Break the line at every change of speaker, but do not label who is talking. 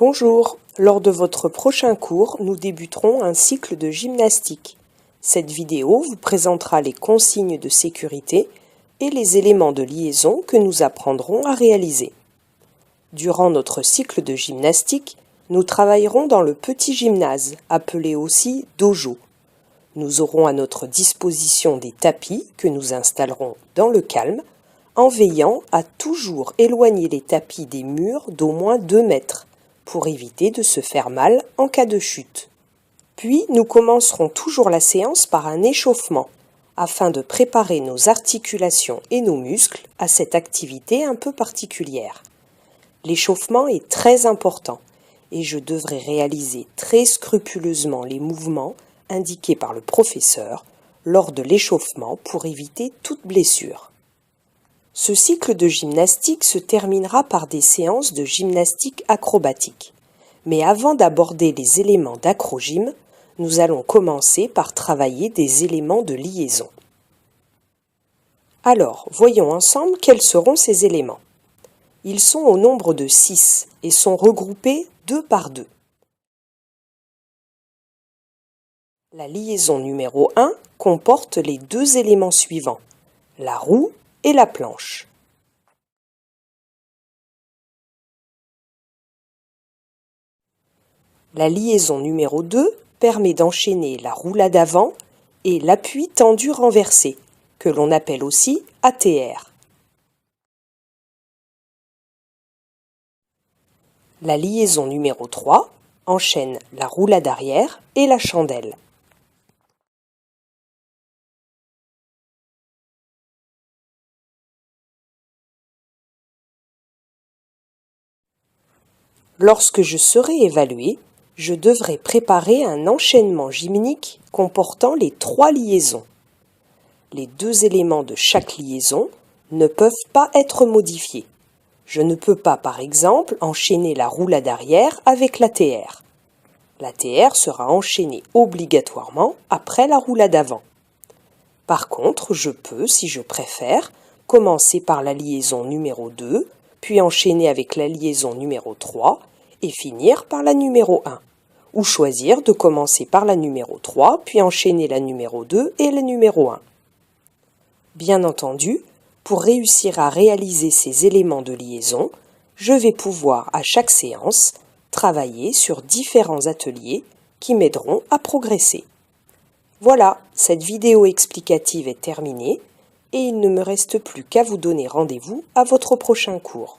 Bonjour, lors de votre prochain cours, nous débuterons un cycle de gymnastique. Cette vidéo vous présentera les consignes de sécurité et les éléments de liaison que nous apprendrons à réaliser. Durant notre cycle de gymnastique, nous travaillerons dans le petit gymnase, appelé aussi dojo. Nous aurons à notre disposition des tapis que nous installerons dans le calme, en veillant à toujours éloigner les tapis des murs d'au moins 2 mètres, pour éviter de se faire mal en cas de chute. Puis nous commencerons toujours la séance par un échauffement, afin de préparer nos articulations et nos muscles à cette activité un peu particulière. L'échauffement est très important et je devrai réaliser très scrupuleusement les mouvements indiqués par le professeur lors de l'échauffement pour éviter toute blessure. Ce cycle de gymnastique se terminera par des séances de gymnastique acrobatique. Mais avant d'aborder les éléments d'acrogym, nous allons commencer par travailler des éléments de liaison. Alors, voyons ensemble quels seront ces éléments. Ils sont au nombre de 6 et sont regroupés 2 par 2. La liaison numéro 1 comporte les 2 éléments suivants, la roue et la planche. La liaison numéro 2 permet d'enchaîner la roulade avant et l'appui tendu renversé, que l'on appelle aussi ATR. La liaison numéro 3 enchaîne la roulade arrière et la chandelle. Lorsque je serai évalué, je devrai préparer un enchaînement gymnique comportant les 3 liaisons. Les 2 éléments de chaque liaison ne peuvent pas être modifiés. Je ne peux pas, par exemple, enchaîner la roulade arrière avec l'ATR. L'ATR sera enchaîné obligatoirement après la roulade avant. Par contre, je peux, si je préfère, commencer par la liaison numéro 2, puis enchaîner avec la liaison numéro 3 et finir par la numéro 1. Ou choisir de commencer par la numéro 3, puis enchaîner la numéro 2 et la numéro 1. Bien entendu, pour réussir à réaliser ces éléments de liaison, je vais pouvoir à chaque séance travailler sur différents ateliers qui m'aideront à progresser. Voilà, cette vidéo explicative est terminée et il ne me reste plus qu'à vous donner rendez-vous à votre prochain cours.